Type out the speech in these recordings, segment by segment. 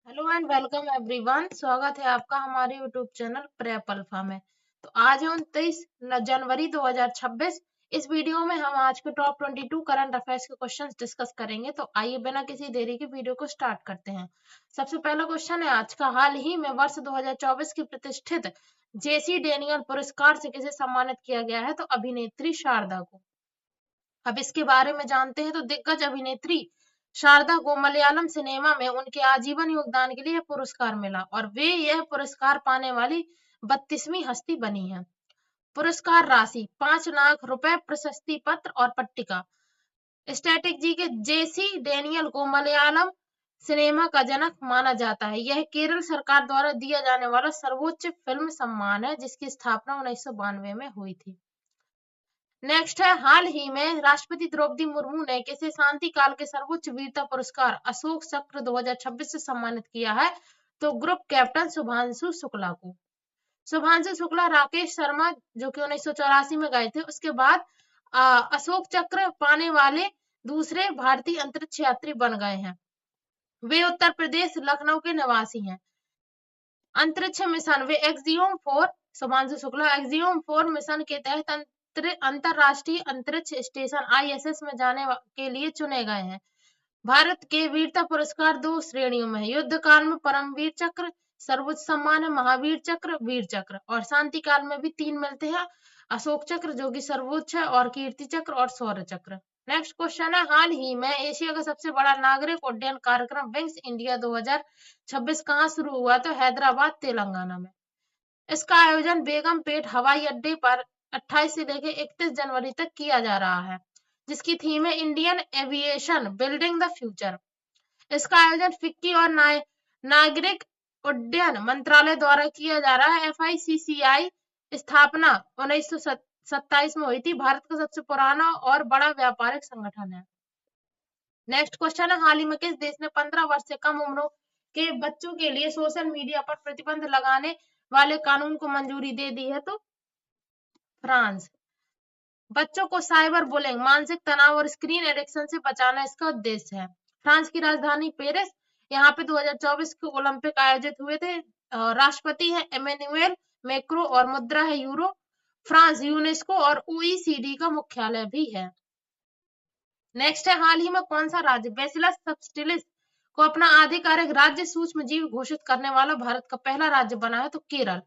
Hello and welcome everyone. स्वागत है आपका हमारे यूट्यूब चैनल प्रेप अल्फा में। तो आज है 29 जनवरी 2026। इस वीडियो में हम आज के टॉप 22 करंट अफेयर्स के क्वेश्चंस डिस्कस करेंगे। तो आइए बिना किसी देरी के वीडियो को स्टार्ट करते हैं। सबसे पहला क्वेश्चन है आज का। हाल ही में वर्ष 2024 की प्रतिष्ठित जेसी डेनियल पुरस्कार से किसे सम्मानित किया गया है? तो अभिनेत्री शारदा को। अब इसके बारे में जानते हैं। तो दिग्गज अभिनेत्री शारदा को मलयालम सिनेमा में उनके आजीवन योगदान के लिए पुरस्कार मिला और वे यह पुरस्कार पाने वाली 32वीं हस्ती बनी है। पुरस्कार राशि 5 लाख रुपए, प्रशस्ति पत्र और पट्टिका। स्टैटिक जी के जेसी डेनियल को मलयालम सिनेमा का जनक माना जाता है। यह केरल सरकार द्वारा दिया जाने वाला सर्वोच्च फिल्म सम्मान है जिसकी स्थापना 1992 में हुई थी। नेक्स्ट है, हाल ही में राष्ट्रपति द्रौपदी मुर्मू ने किसे शांति काल के सर्वोच्च वीरता पुरस्कार अशोक चक्र 2026 से सम्मानित किया है? तो ग्रुप कैप्टन शुभांशु शुक्ला को। शुभांशु शुक्ला राकेश शर्मा जो कि 1984 में गए थे, उसके बाद अशोक चक्र पाने वाले दूसरे भारतीय अंतरिक्ष यात्री बन गए हैं। वे उत्तर प्रदेश लखनऊ के निवासी हैं। अंतरिक्ष मिशन वे Axiom 4 Shubhanshu Shukla Axiom 4 mission के तहत अंतरराष्ट्रीय अंतरिक्ष स्टेशन ISS में जाने के लिए चुने गए हैं। भारत के वीरता पुरस्कार 2 श्रेणियों में है। युद्ध काल में परमवीर चक्र सर्वोच्च सम्मान है, महावीर चक्र, वीर चक्र, और शांति काल में भी 3 मिलते हैं, अशोक चक्र जो कि सर्वोच्च है, और कीर्ति चक्र और शौर्य चक्र। नेक्स्ट क्वेश्चन है, हाल ही में एशिया का सबसे बड़ा नागरिक उड्डयन कार्यक्रम विंग्स इंडिया 2026 कहाँ शुरू हुआ? तो हैदराबाद तेलंगाना में। इसका आयोजन बेगमपेट हवाई अड्डे पर 28 से लेकर 31 जनवरी तक किया जा रहा है, जिसकी थीम है Indian aviation building the future. इसका आयोजन फिक्की और नागरिक उड्डयन मंत्रालय द्वारा किया जा रहा है। FICCI स्थापना 1927 में हुई थी। भारत का सबसे पुराना और बड़ा व्यापारिक संगठन है। नेक्स्ट क्वेश्चन है, हाल ही में किस देश ने 15 वर्ष से कम उम्र के बच्चों के लिए सोशल मीडिया पर प्रतिबंध लगाने वाले कानून को मंजूरी दे दी है? तो फ्रांस। बच्चों को साइबर बुलिंग, मानसिक तनाव और स्क्रीन एडिक्शन से बचाना इसका उद्देश्य है। फ्रांस की राजधानी पेरिस, यहाँ पे 2024 के ओलंपिक आयोजित हुए थे। राष्ट्रपति है इमैनुअल मैक्रों और मुद्रा है यूरो। फ्रांस यूनेस्को और OECD का मुख्यालय भी है। नेक्स्ट है, हाल ही में कौन सा राज्य बैसिलस सबटिलिस को अपना आधिकारिक राज्य सूक्ष्म जीव घोषित करने वाला भारत का पहला राज्य बना है? तो केरल।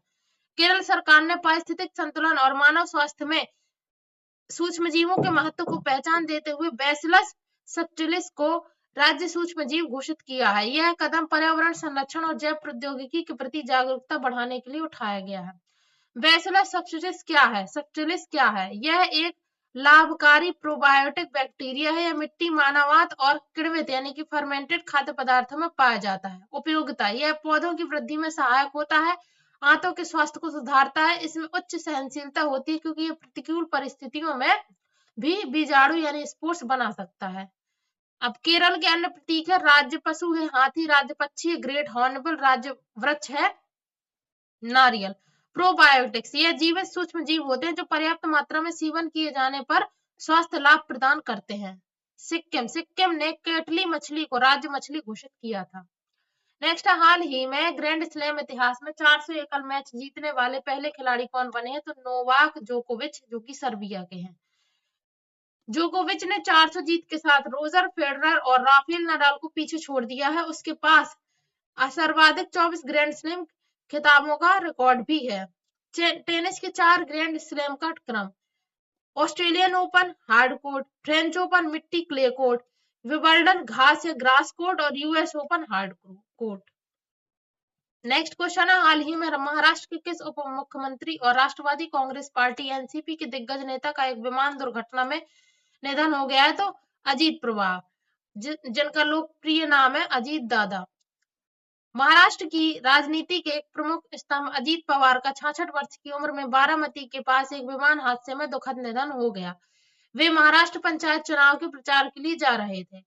केरल सरकार ने पारिस्थितिक संतुलन और मानव स्वास्थ्य में सूक्ष्म जीवों के महत्व को पहचान देते हुए बैसिलस सबटिलिस को राज्य सूक्ष्म जीव घोषित किया है। यह कदम पर्यावरण संरक्षण और जैव प्रौद्योगिकी के प्रति जागरूकता बढ़ाने के लिए उठाया गया है। बैसिलस सबटिलिस क्या है? सबटिलिस क्या है? यह एक लाभकारी प्रोबायोटिक बैक्टीरिया है। यह मिट्टी, मानवात और किण्वित यानी कि फर्मेंटेड खाद्य पदार्थों में पाया जाता है। उपयोगिता, यह पौधों की वृद्धि में सहायक होता है, आंतों के स्वास्थ्य को सुधारता है, इसमें उच्च सहनशीलता होती है क्योंकि ये प्रतिकूल परिस्थितियों में भी बीजाणु यानी स्पोर्स बना सकता है। अब केरल के अन्य प्रतीक है, राज्य पशु है हाथी, राज्य पक्षी है ग्रेट हॉर्नबिल, राज्य वृक्ष है नारियल। प्रोबायोटिक्स, यह जीवित सूक्ष्म जीव होते हैं जो पर्याप्त मात्रा में सेवन किए जाने पर स्वास्थ्य लाभ प्रदान करते हैं। सिक्किम ने कैटली मछली को राज्य मछली घोषित किया था। नेक्स्ट, हाल ही में ग्रैंड स्लैम इतिहास में 400 एकल मैच जीतने वाले पहले खिलाड़ी कौन बने हैं? तो नोवाक जोकोविच जो कि सर्बिया के हैं। जोकोविच ने 400 जीत के साथ रोजर फेडरर और राफेल नडाल को पीछे छोड़ दिया है। उसके पास सर्वाधिक 24 ग्रैंड स्लैम खिताबों का रिकॉर्ड भी है। टेनिस के 4 ग्रैंड स्लैम का क्रम: Australian open hard court, French open मिट्टी क्ले कोर्ट, विंबलडन घास या ग्रास कोर्ट और US open hard court. Next question है, हाल ही में महाराष्ट्र के किस उप मुख्यमंत्री और राष्ट्रवादी कांग्रेस पार्टी NCP के दिग्गज नेता का एक विमान दुर्घटना में निधन हो गया है? तो अजीत पवार, जिनका लोकप्रिय नाम है अजीत दादा। महाराष्ट्र की राजनीति के एक प्रमुख स्तंभ अजीत पवार का 66 वर्ष की उम्र में बारामती के पास एक विमान हादसे में दुखद निधन हो गया। वे महाराष्ट्र पंचायत चुनाव के प्रचार के लिए जा रहे थे।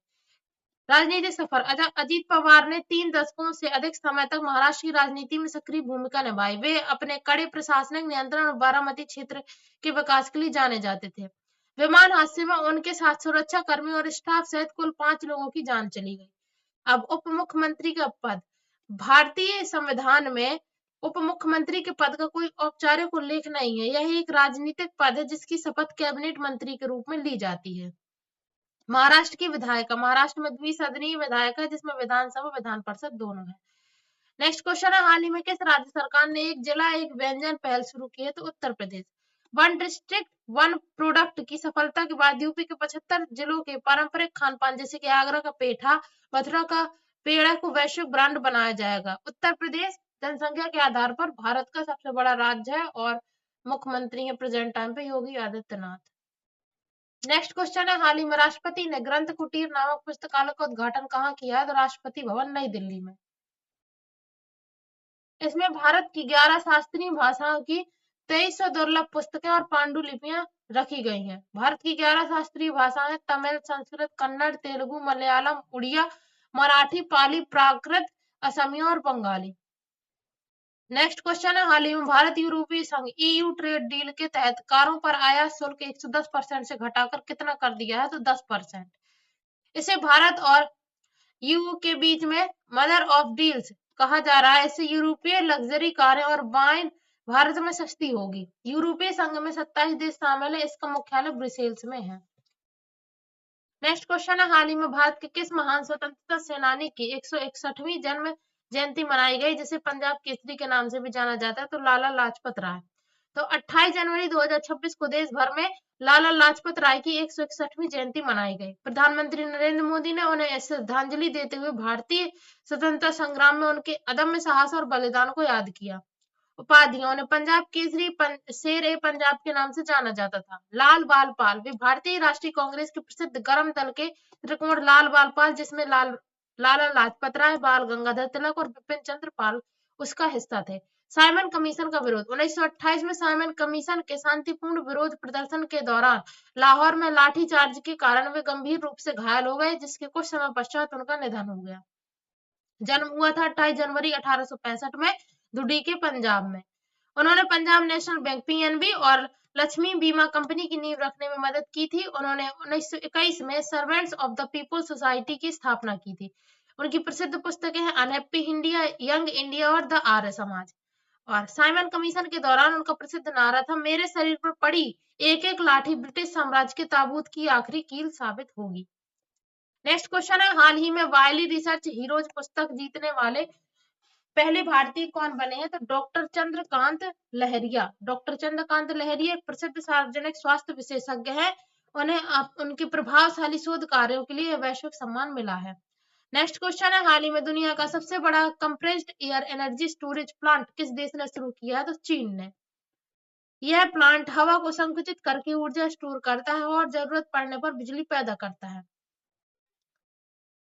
राजनीतिक सफर: अजीत पवार ने 3 दशकों से अधिक समय तक महाराष्ट्र की राजनीति में सक्रिय भूमिका निभाई। वे अपने कड़े प्रशासनिक नियंत्रण और बारामती क्षेत्र के विकास के लिए जाने जाते थे। विमान हादसे में उनके साथ सुरक्षा कर्मी और स्टाफ सहित कुल 5 लोगों की जान चली गई। अब उप मुख्यमंत्री का पद: भारतीय संविधान में उप मुख्यमंत्री के पद का कोई औपचारिक उल्लेख नहीं है। यह एक राजनीतिक पद है जिसकी शपथ कैबिनेट मंत्री के रूप में ली जाती है। महाराष्ट्र की विधायिका, महाराष्ट्र में द्विसदनीय विधायक है जिसमें विधानसभा विधान परिषद दोनों है। नेक्स्ट क्वेश्चन है, हाल ही में किस राज्य सरकार ने एक जिला एक व्यंजन पहल शुरू की है? तो Uttar Pradesh. One district one product की सफलता के बाद यूपी के 75 जिलों के पारंपरिक खान पान जैसे कि आगरा का पेठा, मथुरा का पेड़ा को वैश्विक ब्रांड बनाया जाएगा। उत्तर प्रदेश जनसंख्या के आधार पर भारत का सबसे बड़ा राज्य है और मुख्यमंत्री है प्रेजेंट टाइम पे योगी आदित्यनाथ। नेक्स्ट क्वेश्चन है, हाल ही में राष्ट्रपति ने ग्रंथ कुटीर नामक पुस्तकालय का उद्घाटन कहाँ किया है? तो राष्ट्रपति भवन नई दिल्ली में। इसमें भारत की 11 शास्त्रीय भाषाओं की 2300 दुर्लभ पुस्तकें और पांडुलिपियां रखी गई हैं। भारत की 11 शास्त्रीय भाषाएं तमिल, संस्कृत, कन्नड़, तेलुगु, मलयालम, उड़िया, मराठी, पाली, प्राकृत, असमिया और बंगाली। नेक्स्ट क्वेश्चन है, हाल ही में भारत यूरोपीय संघ EU ट्रेड डील के तहत कारों पर आयात शुल्क 110% से घटाकर कितना कर दिया है? तो 10%। इसे भारत और EU के बीच में मदर ऑफ डील्स कहा जा रहा है। इससे यूरोपीय लग्जरी कारें और वाइन भारत में सस्ती होगी। यूरोपीय संघ में 27 देश शामिल है। इसका मुख्यालय ब्रुसेल्स में है। नेक्स्ट क्वेश्चन है, हाल ही में भारत के किस महान स्वतंत्रता सेनानी की 161वीं जन्म जयंती मनाई गई जिसे पंजाब केसरी के नाम से भी जाना जाता है? तो लाला लाजपत राय। तो 28 जनवरी 2026 को देश भर में लाला लाजपत राय की 161वीं जयंती मनाई गई। प्रधानमंत्री नरेंद्र मोदी ने उन्हें श्रद्धांजलि देते हुए भारतीय स्वतंत्रता संग्राम में उनके अदम्य साहस और बलिदान को याद किया। उपाधियों ने पंजाब केसरी शेर ए पंजाब के नाम से जाना जाता था। लाल बाल पाल वे भारतीय राष्ट्रीय कांग्रेस के प्रसिद्ध गर्म दल के त्रिकोण लाल बाल पाल जिसमें लाला लाजपत राय, बाल गंगाधर तिलक और बिपिन चंद्र पाल उसका हिस्सा थे। साइमन कमीशन का विरोध 1928 में साइमन कमीशन के शांतिपूर्ण विरोध प्रदर्शन के दौरान लाहौर में लाठीचार्ज के कारण वे गंभीर रूप से घायल हो गए जिसके कुछ समय पश्चात उनका निधन हो गया। जन्म हुआ था 28 जनवरी 1865 में धुडी के पंजाब में। उन्होंने पंजाब नेशनल बैंक PNB और लक्ष्मी बीमा कंपनी की नींव रखने में मदद की थी। उन्होंने 1921 में servants of the people society की स्थापना की थी। उनकी प्रसिद्ध पुस्तकें हैं अनहैप्पी इंडिया, यंग इंडिया और द आर्य समाज। और साइमन कमीशन के दौरान उनका प्रसिद्ध नारा था, मेरे शरीर पर पड़ी एक एक लाठी ब्रिटिश साम्राज्य के ताबूत की आखिरी कील साबित होगी। नेक्स्ट क्वेश्चन है, हाल ही में वायली रिसर्च हीरोज पुस्तक जीतने वाले पहले भारतीय कौन बने हैं? तो डॉक्टर चंद्रकांत लहरिया। डॉक्टर चंद्रकांत लहरिया एक प्रसिद्ध सार्वजनिक स्वास्थ्य विशेषज्ञ हैं। उन्हें उनके प्रभावशाली शोध कार्यों के लिए वैश्विक सम्मान मिला है। नेक्स्ट क्वेश्चन है, हाल ही में दुनिया का सबसे बड़ा compressed air energy storage plant किस देश ने शुरू किया है? तो चीन ने। यह प्लांट हवा को संकुचित करके ऊर्जा स्टोर करता है और जरूरत पड़ने पर बिजली पैदा करता है।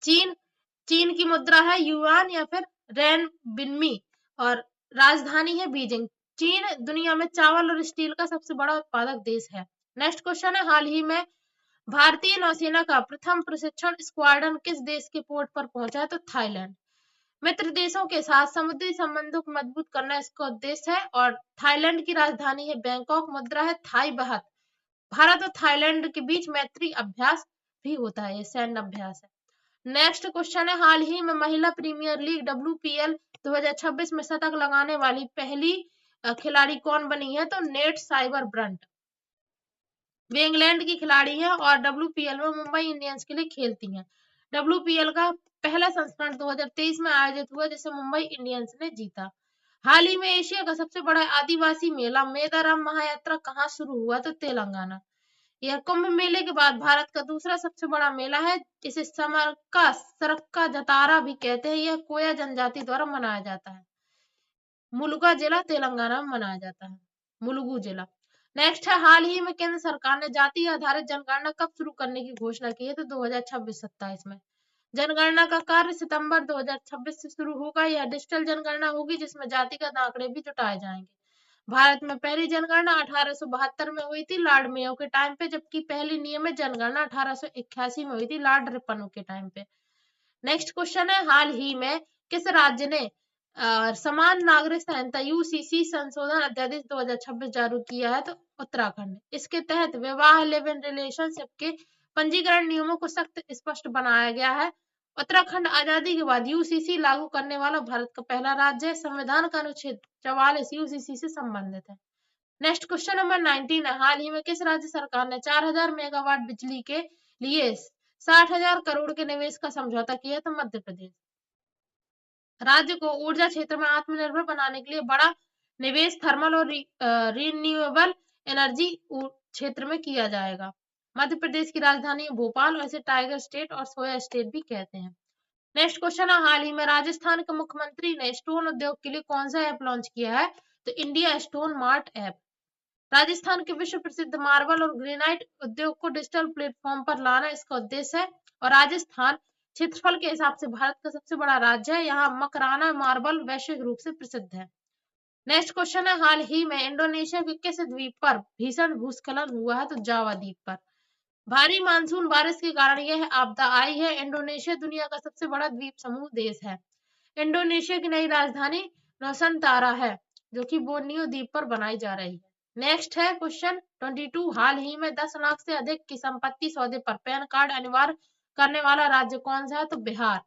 चीन की मुद्रा है युआन या फिर रेनबिन्मी और राजधानी है बीजिंग। चीन दुनिया में चावल और स्टील का सबसे बड़ा उत्पादक देश है। नेक्स्ट क्वेश्चन है, हाल ही में भारतीय नौसेना का प्रथम प्रशिक्षण स्क्वाड्रन किस देश के पोर्ट पर पहुंचा? तो थाईलैंड। मित्र देशों के साथ समुद्री संबंधों को मजबूत करना इसका उद्देश्य है और थाईलैंड की राजधानी है बैंकॉक, मुद्रा है थाई बाहत। भारत और थाईलैंड के बीच मैत्री अभ्यास भी होता है, ये सैन्य अभ्यास है। नेक्स्ट क्वेश्चन है, हाल ही में महिला प्रीमियर लीग WPL 2026 में शतक लगाने वाली पहली खिलाड़ी कौन बनी है? तो नेट साइबर ब्रंट। वे इंग्लैंड की खिलाड़ी हैं और WPL में मुंबई इंडियंस के लिए खेलती हैं। WPL का पहला संस्करण 2023 में आयोजित हुआ जिसे मुंबई इंडियंस ने जीता। हाल ही में एशिया का सबसे बड़ा आदिवासी मेला मेदाराम महायात्रा कहाँ शुरू हुआ? तो तेलंगाना। यह कुंभ मेले के बाद भारत का दूसरा सबसे बड़ा मेला है। इसे सरक्का जतारा भी कहते हैं। यह कोया जनजाति द्वारा मनाया जाता है। मुलुगु जिला तेलंगाना में मनाया जाता है, मुलुगु जिला। नेक्स्ट है, हाल ही में केंद्र सरकार ने जाति आधारित जनगणना कब शुरू करने की घोषणा की है? तो 2026-27 में। जनगणना का कार्य सितंबर 2026 से शुरू होगा। यह डिजिटल जनगणना होगी जिसमें जातिगत आंकड़े भी जुटाए जाएंगे। भारत में पहली जनगणना 1872 में हुई थी लॉर्ड मेयो के टाइम पे, जबकि पहली नियमित जनगणना 1881 में हुई थी लॉर्ड रिपनो के टाइम पे। नेक्स्ट क्वेश्चन है, हाल ही में किस राज्य ने समान नागरिक संहिता UCC संशोधन अध्यादेश 2026 जारी किया है? तो उत्तराखंड। इसके तहत विवाह लिव इन रिलेशनशिप के पंजीकरण नियमों को सख्त स्पष्ट बनाया गया है उत्तराखंड आजादी के बाद यूसीसी लागू करने वाला भारत का पहला राज्य है। संविधान का अनुच्छेद 44 यूसीसी से संबंधित है। नेक्स्ट क्वेश्चन नंबर 19 है। हाल ही में किस राज्य सरकार ने 4000 मेगावाट बिजली के लिए 60,000 करोड़ के निवेश का समझौता किया? तो मध्य प्रदेश। राज्य को ऊर्जा क्षेत्र में आत्मनिर्भर बनाने के लिए बड़ा निवेश थर्मल और रिन्यूएबल एनर्जी क्षेत्र में किया जाएगा। मध्य प्रदेश की राजधानी है भोपाल और इसे टाइगर स्टेट और सोया स्टेट भी कहते हैं। नेक्स्ट क्वेश्चन है। हाल ही में राजस्थान के मुख्यमंत्री ने स्टोन उद्योग के लिए कौन सा ऐप लॉन्च किया है? तो India stone mart app. Rajasthan के विश्व प्रसिद्ध मार्बल और ग्रेनाइट उद्योग को डिजिटल प्लेटफॉर्म पर लाना इसका उद्देश्य है। और राजस्थान क्षेत्रफल के हिसाब से भारत का सबसे बड़ा राज्य है। यहाँ मकराना मार्बल वैश्विक रूप से प्रसिद्ध है। नेक्स्ट क्वेश्चन है। हाल ही में इंडोनेशिया के किस द्वीप पर भीषण भूस्खलन हुआ है? तो जावा द्वीप पर। भारी मानसून बारिश के कारण यह आपदा आई है। इंडोनेशिया दुनिया का सबसे बड़ा द्वीप समूह देश है। इंडोनेशिया की नई राजधानी नूसांतारा है, जो कि बोर्नियो द्वीप पर बनाई जा रही है। नेक्स्ट है क्वेश्चन 22। हाल ही में 10 लाख से अधिक की संपत्ति सौदे पर पैन कार्ड अनिवार्य करने वाला राज्य कौन सा है? तो बिहार।